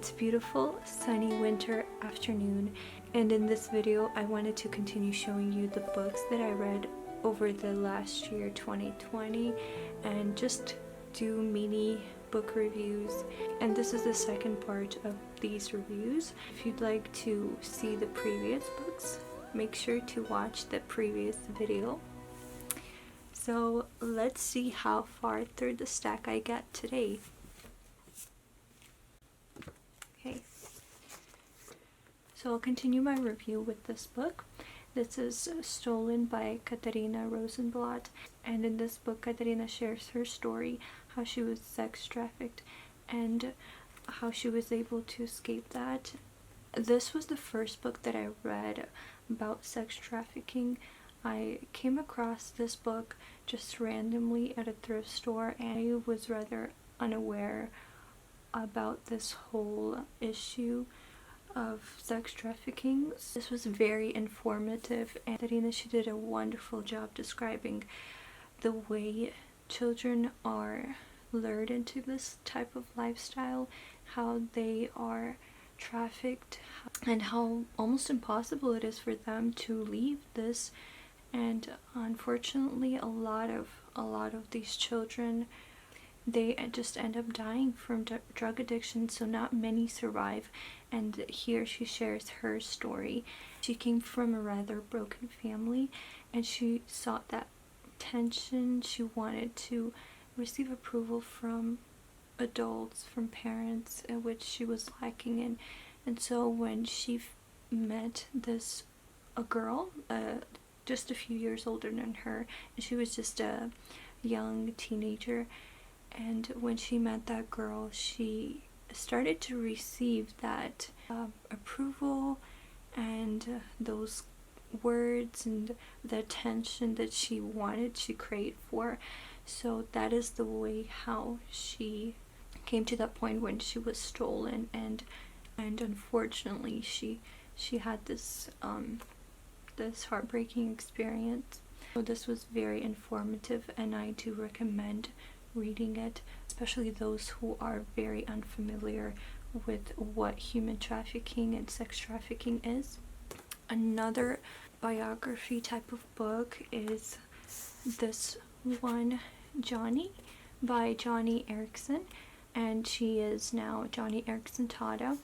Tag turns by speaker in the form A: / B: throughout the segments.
A: It's a beautiful sunny winter afternoon, and in this video I wanted to continue showing you the books that I read over the last year 2020 and just do mini book reviews. And this is the second part of these reviews. If you'd like to see the previous books, make sure to watch the previous video. So let's see how far through the stack I get today. Okay, so I'll continue my review with this book. This is Stolen by Katarina Rosenblatt, and in this book Katarina shares her story, how she was sex trafficked and how she was able to escape that. This was the first book that I read about sex trafficking. I came across this book just randomly at a thrift store, and I was rather unaware about this whole issue of sex trafficking. This was very informative, and Katarina, she did a wonderful job describing the way children are lured into this type of lifestyle, how they are trafficked, and how almost impossible it is for them to leave this. And unfortunately, a lot of these children, they just end up dying from drug addiction, so not many survive. And here she shares her story. She came from a rather broken family, and she sought that attention. She wanted to receive approval from adults, from parents, which she was lacking in. And so when she met a girl, just a few years older than her, and she was just a young teenager, and when she met that girl, she started to receive that approval and those words and the attention that she wanted, she craved for. So that is the way how she came to that point when she was stolen, and unfortunately she had this heartbreaking experience. So this was very informative, and I do recommend reading it, especially those who are very unfamiliar with what human trafficking and sex trafficking is. Another biography type of book is this one, Johnny, by Johnny Erickson, and she is now Johnny Erickson Tada.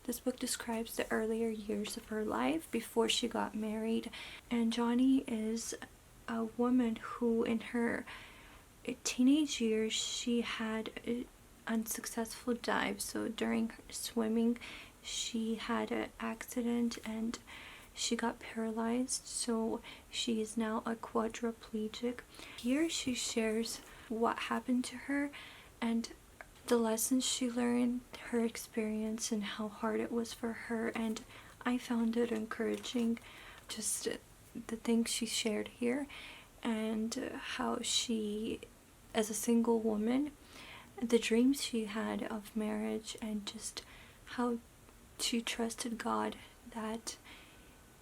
A: This book describes the earlier years of her life before she got married, and Johnny is a woman who in her teenage years she had an unsuccessful dive. So during swimming she had an accident and she got paralyzed, so she is now a quadriplegic. Here she shares what happened to her and the lessons she learned, her experience, and how hard it was for her. And I found it encouraging, just the things she shared here, and how she, as a single woman, the dreams she had of marriage, and just how she trusted God that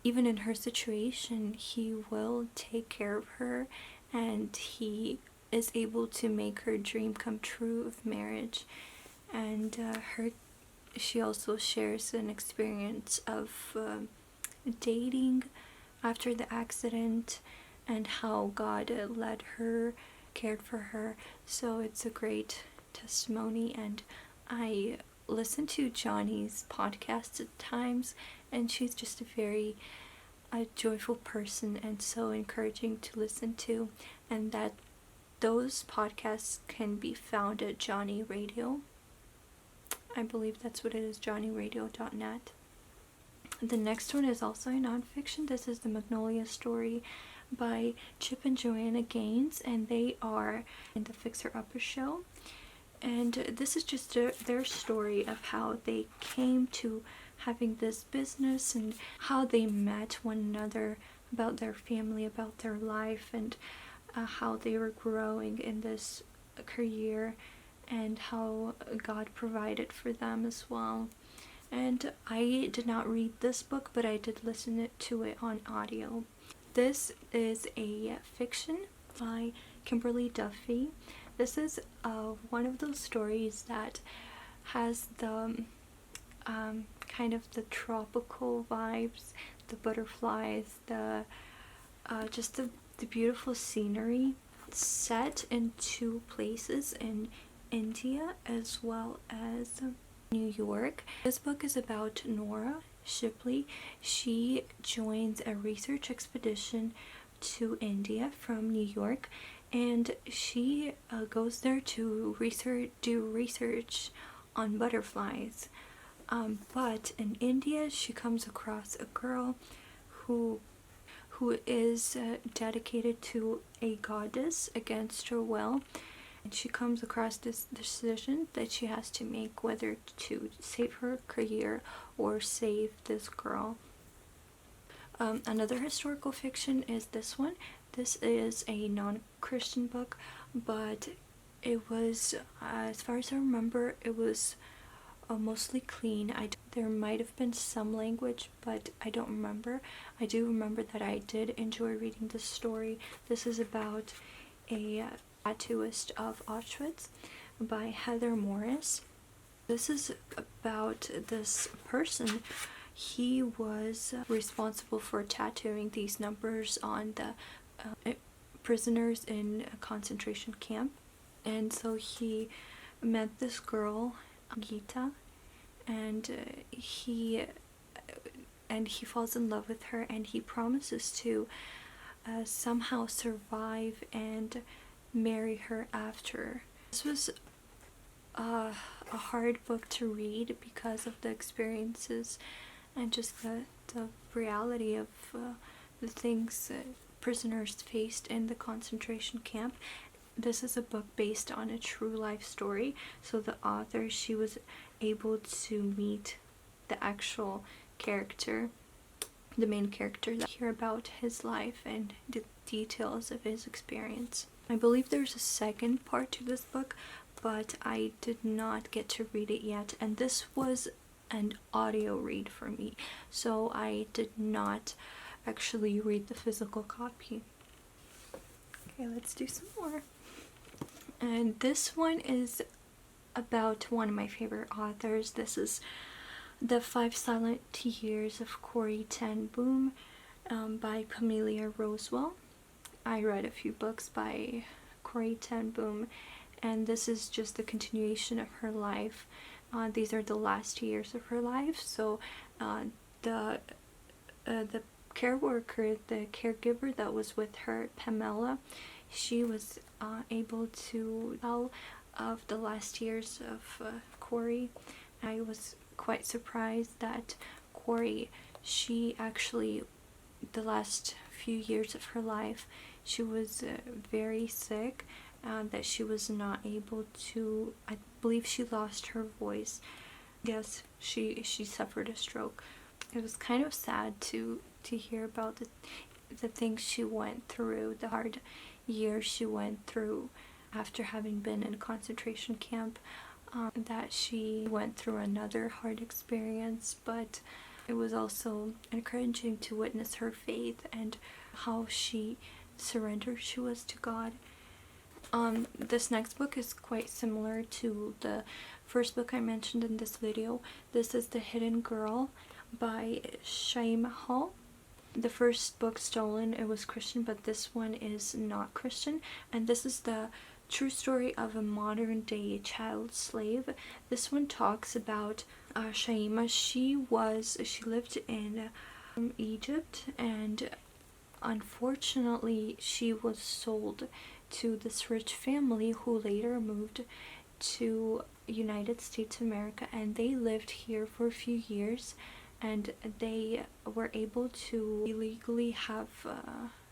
A: even in her situation He will take care of her, and He is able to make her dream come true of marriage. And she also shares an experience of dating after the accident, and how God led her, cared for her. So it's a great testimony, and I listen to Johnny's podcast at times, and she's just a joyful person and so encouraging to listen to. And that those podcasts can be found at Johnny Radio. I believe that's what it is, johnnyradio.net. The next one is also a nonfiction. This is The Magnolia Story by Chip and Joanna Gaines, and they are in the Fixer Upper show. And this is just their story of how they came to having this business, and how they met one another, about their family, about their life, and how they were growing in this career, and how God provided for them as well. And I did not read this book, but I did listen to it on audio. This is a fiction by Kimberly Duffy. This is one of those stories that has the kind of the tropical vibes, the butterflies, the just the beautiful scenery set in two places in India as well as New York. This book is about Nora Shipley. She joins a research expedition to India from New York, and she goes there to do research on butterflies. But in India, she comes across a girl who is dedicated to a goddess against her will, and she comes across this decision that she has to make, whether to save her career or save this girl. Another historical fiction is this one. This is a non-Christian book, but it was, as far as I remember, it was mostly clean. There might have been some language, but I don't remember. I do remember that I did enjoy reading this story. This is about a tattooist of Auschwitz by Heather Morris. This is about this person. He was responsible for tattooing these numbers on the prisoners in a concentration camp, and so he met this girl, Gita, and he falls in love with her, and he promises to somehow survive and marry her after. This was a hard book to read because of the experiences and just the reality of the things prisoners faced in the concentration camp. This is a book based on a true life story, so the author, she was able to meet the actual character, the main character, to hear about his life and the details of his experience. I believe there's a second part to this book, but I did not get to read it yet, and this was an audio read for me, so I did not actually read the physical copy. Okay, let's do some more. And this one is about one of my favorite authors. This is The 5 Silent Years of Corrie ten Boom by Pamelia Rosewell. I read a few books by Corrie ten Boom, and this is just the continuation of her life. These are the last years of her life. So the care worker, the caregiver that was with her, Pamela, she was able to tell of the last years of Corrie. I was quite surprised that Corrie, she actually, the last few years of her life, she was very sick, that she was not able to, I believe she lost her voice. Yes, she suffered a stroke. It was kind of sad to hear about the things she went through, the hard years she went through after having been in a concentration camp, that she went through another hard experience, but it was also encouraging to witness her faith and how surrendered she was to God. This next book is quite similar to the first book I mentioned in this video. This is The Hidden Girl by Shaima Hall. The first book, Stolen, it was Christian, but this one is not Christian, and this is the true story of a modern day child slave. This one talks about Shaima. She lived in Egypt, and unfortunately she was sold to this rich family who later moved to United States of America, and they lived here for a few years, and they were able to illegally have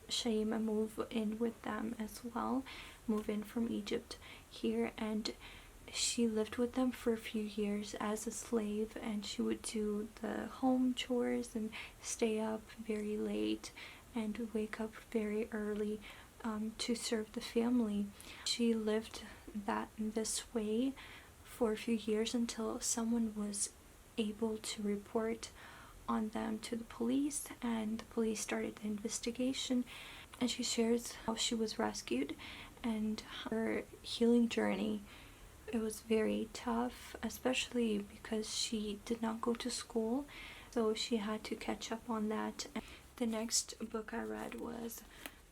A: Shaima move in with them as well, move in from Egypt here, and she lived with them for a few years as a slave, and she would do the home chores and stay up very late and wake up very early to serve the family. She lived this way for a few years until someone was able to report on them to the police, and the police started the investigation, and she shares how she was rescued and her healing journey It was very tough, especially because she did not go to school, so she had to catch up on that. The next book I read was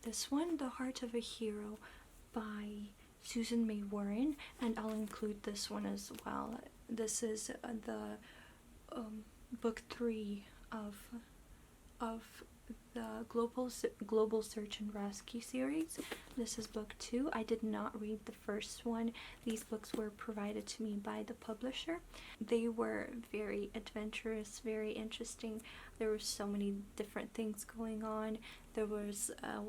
A: this one, The Heart of a Hero by Susan May Warren, and I'll include this one as well. This is the book 3 of the Global Search and Rescue series. This is book 2. I did not read the first one. These books were provided to me by the publisher. They were very adventurous, very interesting. There were so many different things going on. There was a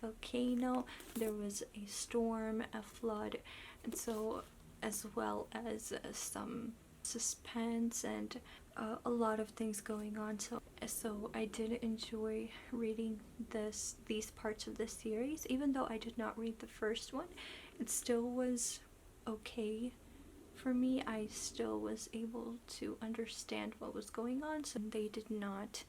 A: volcano, there was a storm, a flood, and so, as well as some suspense and a lot of things going on. So I did enjoy reading these parts of this series. Even though I did not read the first one, it still was okay for me. I still was able to understand what was going on, so they did not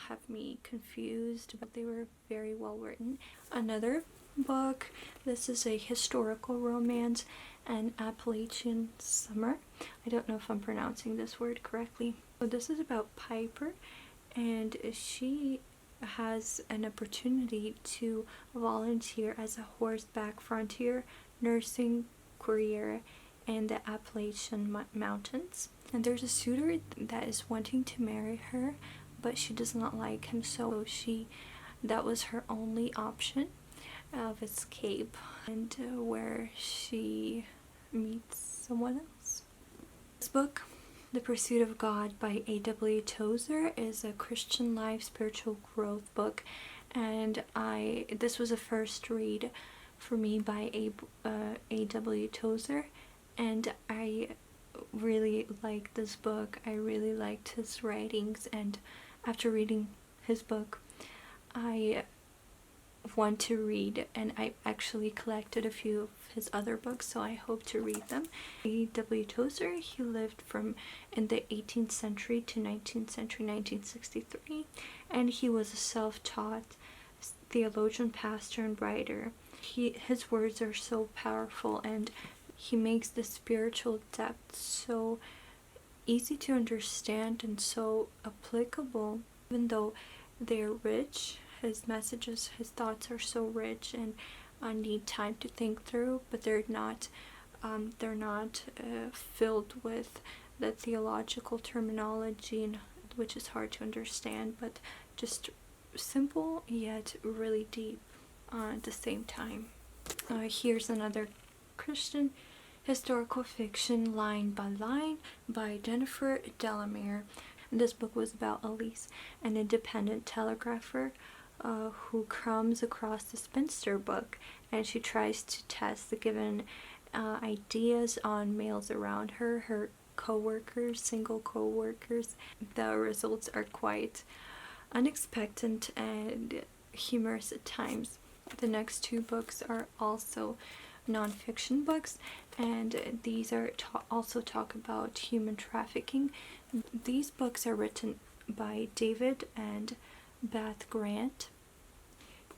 A: have me confused, but they were very well written. Another book, this is a historical romance, An Appalachian Summer. I don't know if I'm pronouncing this word correctly. So this is about Piper, and she has an opportunity to volunteer as a horseback frontier nursing courier in the Appalachian Mountains. And there's a suitor that is wanting to marry her, but she does not like him, so that was her only option of escape, and where she meets someone else. This book, The Pursuit of God by AW Tozer, is a Christian life spiritual growth book, and this was a first read for me by AW Tozer, and I really liked this book. I really liked his writings, and after reading his book, I want to read, and I actually collected a few of his other books, so I hope to read them. A.W. Tozer, he lived from in the 18th century to 19th century, 1963, and he was a self-taught theologian, pastor, and writer. His words are so powerful, and he makes the spiritual depth so easy to understand and so applicable. Even though they're rich, his messages, his thoughts are so rich, and I need time to think through, but they're not filled with the theological terminology, which is hard to understand, but just simple yet really deep at the same time. Here's another Christian historical fiction, Line by Line by Jennifer Delamere. This book was about Elise, an independent telegrapher who comes across the spinster book, and she tries to test the given ideas on males around her co-workers, single co-workers. The results are quite unexpected and humorous at times. The next two books are also non-fiction books, and these are also talk about human trafficking. These books are written by David and Beth Grant.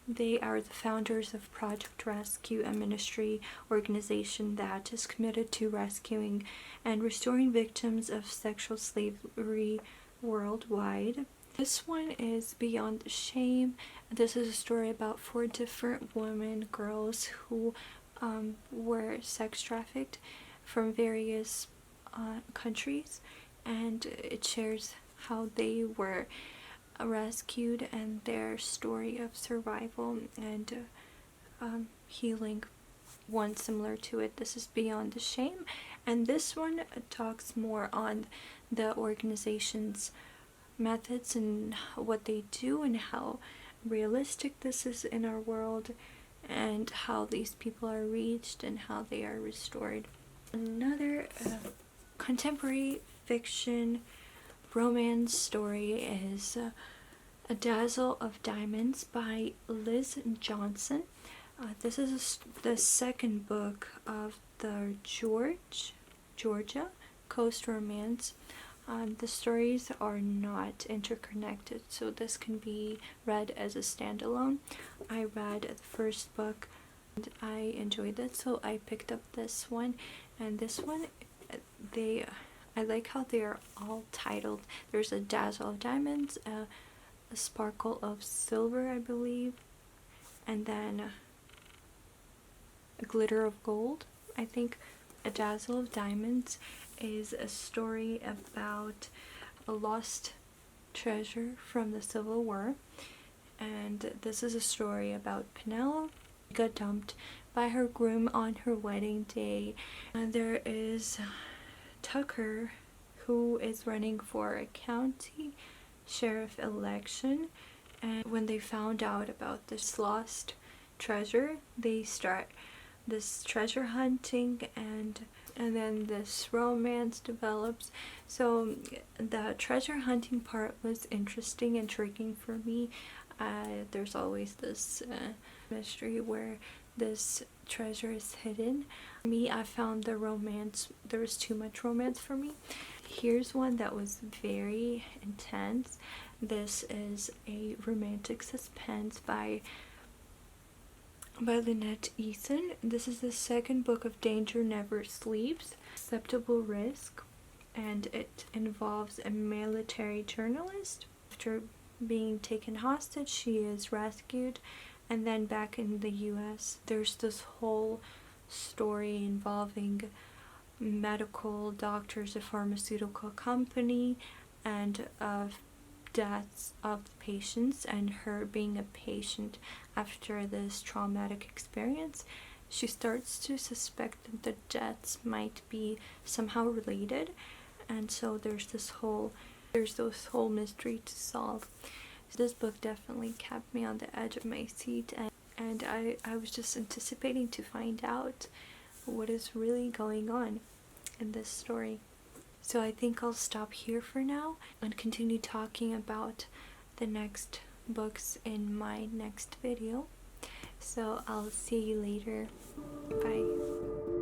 A: They are the founders of Project Rescue, a ministry organization that is committed to rescuing and restoring victims of sexual slavery worldwide. This one is Beyond the Shame. This is a story about 4 different women, girls who were sex trafficked from various countries, and it shares how they were rescued and their story of survival and healing. One similar to it, this is Beyond the Shame, and this one talks more on the organization's methods and what they do and how realistic this is in our world, and how these people are reached and how they are restored. Another contemporary fiction romance story is A Dazzle of Diamonds by Liz Johnson. This is the second book of the Georgia Coast romance. The stories are not interconnected, so this can be read as a standalone. I read the first book And I enjoyed it, so I picked up this one. And this one, I like how they are all titled. There's a dazzle of diamonds, a sparkle of silver, I believe, and then a glitter of gold. I think a dazzle of diamonds is a story about a lost treasure from the Civil War, and this is a story about Penelope got dumped by her groom on her wedding day. And there is Tucker, who is running for a county sheriff election, and when they found out about this lost treasure, they start this treasure hunting, and then this romance develops. So the treasure hunting part was interesting, intriguing for me. There's always this mystery where this treasure is hidden. For me, I found the romance, there was too much romance for me. Here's one that was very intense. This is a romantic suspense by Lynette Eason. This is the second book of Danger Never Sleeps, Acceptable Risk, and it involves a military journalist. After being taken hostage, she is rescued, and then back in the US, there's this whole story involving medical doctors, a pharmaceutical company, and deaths of the patients, and her being a patient after this traumatic experience. She starts to suspect that the deaths might be somehow related, and so there's this whole mystery to solve. So this book definitely kept me on the edge of my seat, and I was just anticipating to find out what is really going on in this story. So I think I'll stop here for now and continue talking about the next books in my next video. So I'll see you later. Bye.